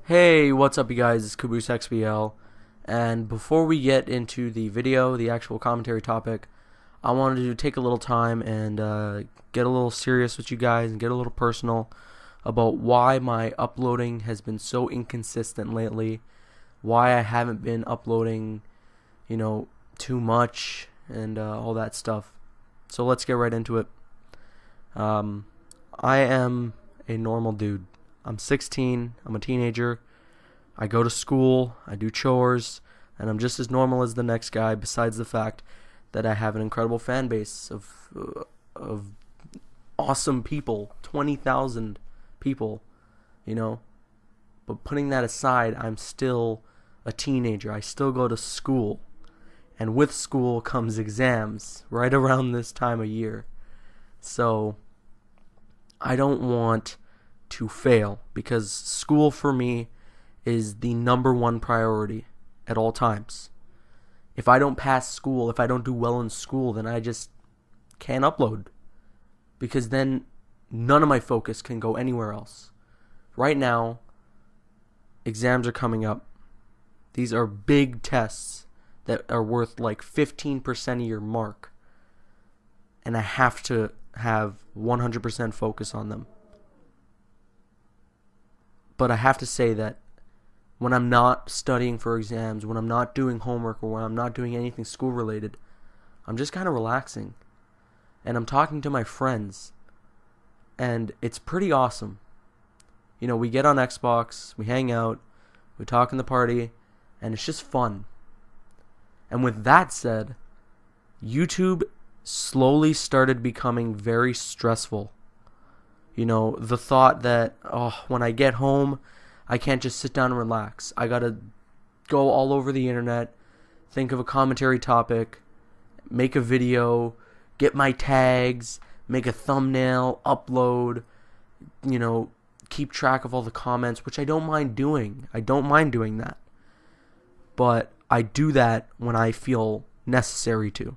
Hey, what's up you guys, it's Caboose XBL, and before we get into the video, the actual commentary topic, I wanted to take a little time and get a little serious with you guys and get a little personal about why my uploading has been so inconsistent lately, why I haven't been uploading, too much and all that stuff. So let's get right into it. I am a normal dude. I'm 16, I'm a teenager, I go to school, I do chores, and I'm just as normal as the next guy, besides the fact that I have an incredible fan base of awesome people, 20,000 people, But putting that aside, I'm still a teenager. I still go to school, and with school comes exams right around this time of year. So I don't want to fail, because school for me is the #1 priority at all times. If I don't pass school, if I don't do well in school, then I just can't upload, because then none of my focus can go anywhere else. Right now, exams are coming up. These are big tests that are worth like 15% of your mark, and I have to have 100% focus on them. But I have to say that when I'm not studying for exams, when I'm not doing homework, or when I'm not doing anything school related, I'm just kind of relaxing. And I'm talking to my friends. And it's pretty awesome. We get on Xbox, we hang out, we talk in the party, and it's just fun. And with that said, YouTube slowly started becoming very stressful. The thought that, when I get home, I can't just sit down and relax. I gotta go all over the internet, think of a commentary topic, make a video, get my tags, make a thumbnail, upload, keep track of all the comments, which I don't mind doing. I don't mind doing that. But I do that when I feel necessary to.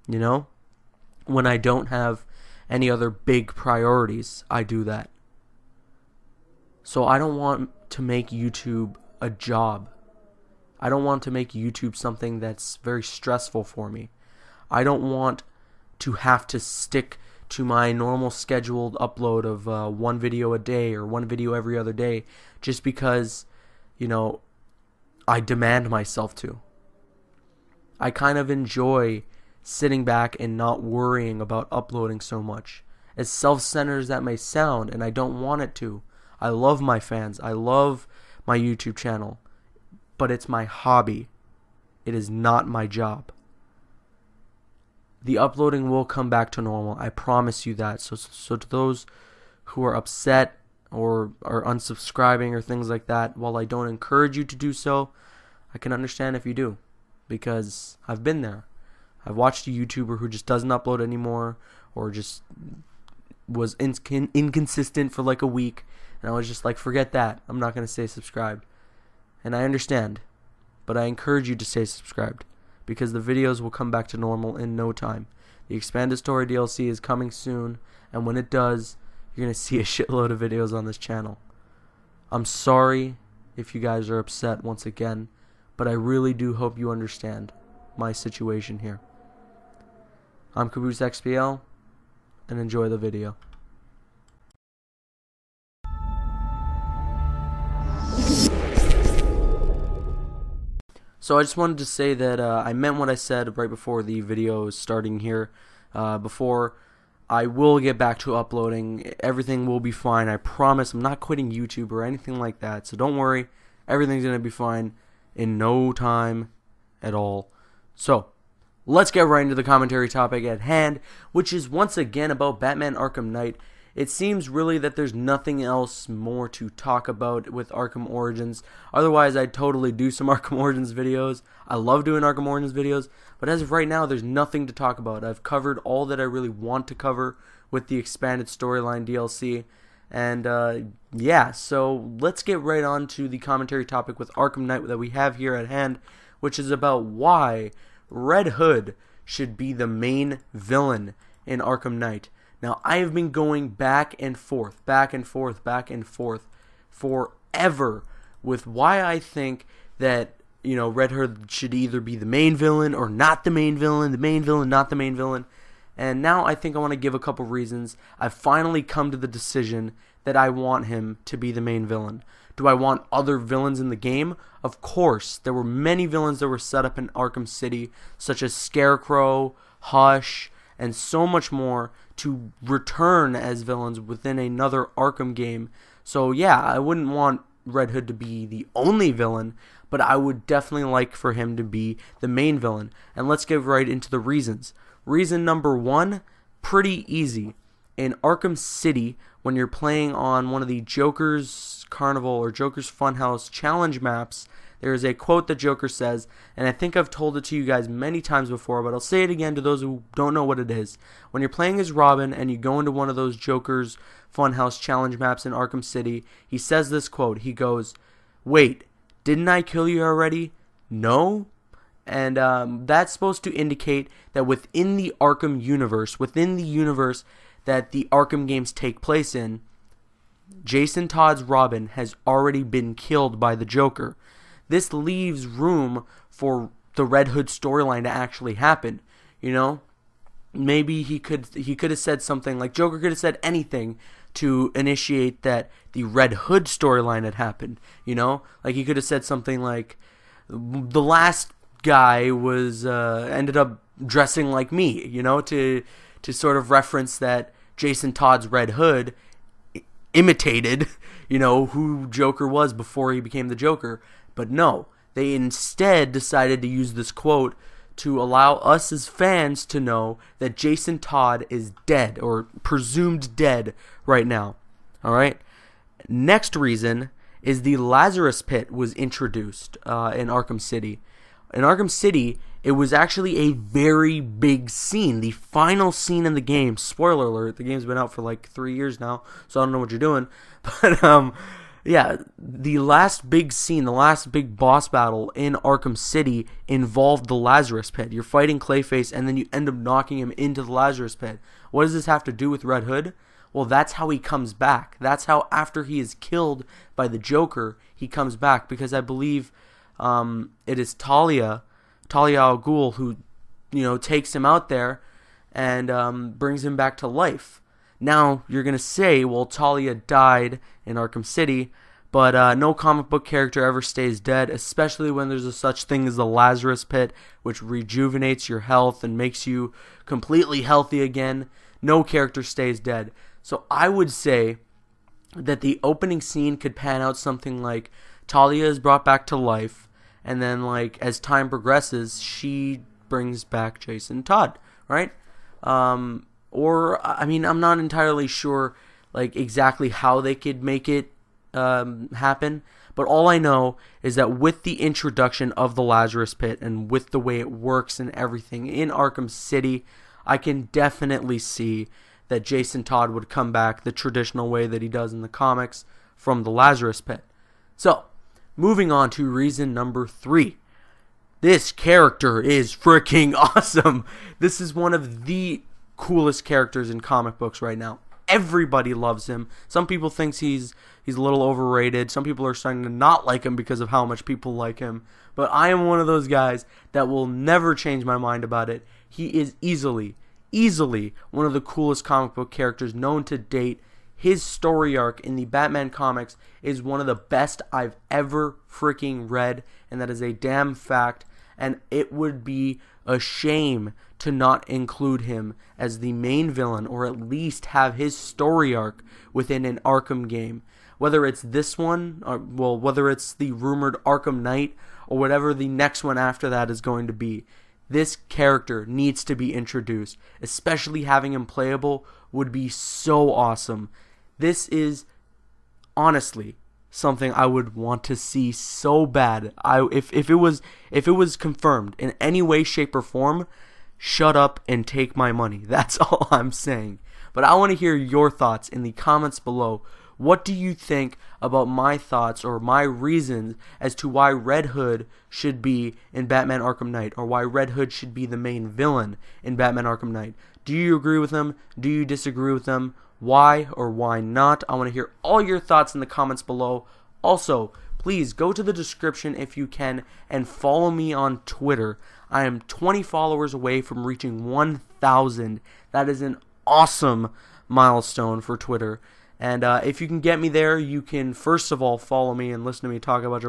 When I don't have any other big priorities, I do that. So I don't want to make YouTube a job. I don't want to make YouTube something that's very stressful for me. I don't want to have to stick to my normal scheduled upload of one video a day or one video every other day just because, I demand myself to. I kind of enjoy sitting back and not worrying about uploading so much. As self-centered as that may sound, and I don't want it to. I love my fans. I love my YouTube channel. But it's my hobby. It is not my job. The uploading will come back to normal. I promise you that. So to those who are upset or are unsubscribing or things like that, while I don't encourage you to do so, I can understand if you do. Because I've been there. I've watched a YouTuber who just doesn't upload anymore, or just was inconsistent for like a week, and I was just like, forget that, I'm not going to stay subscribed. And I understand, but I encourage you to stay subscribed, because the videos will come back to normal in no time. The Expanded Story DLC is coming soon, and when it does, you're going to see a shitload of videos on this channel. I'm sorry if you guys are upset once again, but I really do hope you understand my situation here. I'm Caboose XBL, and enjoy the video. So I just wanted to say that I meant what I said right before the video is starting here. Before I will get back to uploading, everything will be fine. I promise. I'm not quitting YouTube or anything like that, so don't worry. Everything's going to be fine in no time at all. So let's get right into the commentary topic at hand, which is once again about Batman Arkham Knight. It seems really that there's nothing else more to talk about with Arkham Origins. Otherwise, I'd totally do some Arkham Origins videos. I love doing Arkham Origins videos, but as of right now, there's nothing to talk about. I've covered all that I really want to cover with the Expanded Storyline DLC. And yeah, so let's get right on to the commentary topic with Arkham Knight that we have here at hand, which is about why Red Hood should be the main villain in Arkham Knight. Now, I have been going back and forth forever with why I think that, you know, Red Hood should either be the main villain or not the main villain, not the main villain. And now I think I want to give a couple reasons. I've finally come to the decision that I want him to be the main villain. Do I want other villains in the game? Of course. There were many villains that were set up in Arkham City, such as Scarecrow, Hush, and so much more to return as villains within another Arkham game. So yeah, I wouldn't want Red Hood to be the only villain, but I would definitely like for him to be the main villain. And let's get right into the reasons. Reason number one, pretty easy. In Arkham City, when you're playing on one of the Joker's Carnival or Joker's Funhouse challenge maps, there is a quote that Joker says, and I think I've told it to you guys many times before, but I'll say it again to those who don't know what it is. When you're playing as Robin and you go into one of those Joker's Funhouse challenge maps in Arkham City, he says this quote. He goes, "Wait, didn't I kill you already? No?" And that's supposed to indicate that within the Arkham universe, that the Arkham games take place in, Jason Todd's Robin has already been killed by the Joker. This leaves room for the Red Hood storyline to actually happen. You know, maybe he could have said something like, Joker could have said anything to initiate that the Red Hood storyline had happened. You know, like he could have said something like, the last guy was ended up dressing like me. You know, to sort of reference that Jason Todd's Red Hood imitated, you know, who Joker was before he became the Joker. But no, they instead decided to use this quote to allow us as fans to know that Jason Todd is dead, or presumed dead right now. Alright? Next reason is the Lazarus Pit was introduced in Arkham City. In Arkham City, it was actually a very big scene. The final scene in the game, spoiler alert, the game's been out for like 3 years now, so I don't know what you're doing. But, yeah, the last big scene, the last big boss battle in Arkham City involved the Lazarus Pit. You're fighting Clayface, and then you end up knocking him into the Lazarus Pit. What does this have to do with Red Hood? Well, that's how he comes back. That's how, after he is killed by the Joker, he comes back. Because I believe it is Talia al Ghul who, you know, takes him out there and brings him back to life. Now, you're going to say, well, Talia died in Arkham City, but no comic book character ever stays dead, especially when there's a such thing as the Lazarus Pit, which rejuvenates your health and makes you completely healthy again. No character stays dead. So I would say that the opening scene could pan out something like Talia is brought back to life, and then, like, as time progresses, she brings back Jason Todd, right? Or, I mean, I'm not entirely sure, like, exactly how they could make it happen. But all I know is that with the introduction of the Lazarus Pit and with the way it works and everything in Arkham City, I can definitely see that Jason Todd would come back the traditional way that he does in the comics from the Lazarus Pit. So, moving on to reason number 3. This character is freaking awesome. This is one of the coolest characters in comic books right now. Everybody loves him. Some people think he's a little overrated. Some people are starting to not like him because of how much people like him. But I am one of those guys that will never change my mind about it. He is easily one of the coolest comic book characters known to date. His story arc in the Batman comics is one of the best I've ever freaking read, and that is a damn fact. And it would be a shame to not include him as the main villain, or at least have his story arc within an Arkham game. Whether it's this one, or, well, whether it's the rumored Arkham Knight, or whatever the next one after that is going to be. This character needs to be introduced. Especially having him playable would be so awesome. This is, honestly, something I would want to see so bad. If it was confirmed in any way, shape, or form, shut up and take my money. That's all I'm saying. But I want to hear your thoughts in the comments below. What do you think about my thoughts or my reasons as to why Red Hood should be in Batman Arkham Knight, or why Red Hood should be the main villain in Batman Arkham Knight? Do you agree with them? Do you disagree with them? Why or why not? I want to hear all your thoughts in the comments below. Also, please go to the description if you can and follow me on Twitter. I am 20 followers away from reaching 1,000. That is an awesome milestone for Twitter. And if you can get me there, you can first of all follow me and listen to me talk about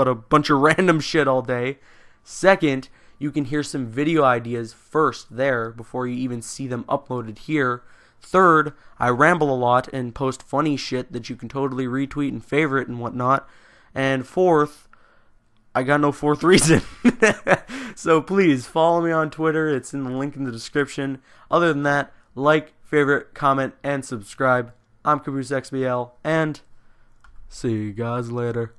a bunch of random shit all day. Second, you can hear some video ideas first there before you even see them uploaded here. Third, I ramble a lot and post funny shit that you can totally retweet and favorite and whatnot. And fourth, I got no fourth reason. So please follow me on Twitter. It's in the link in the description. Other than that, like, favorite, comment, and subscribe. I'm CaboosXBL, and see you guys later.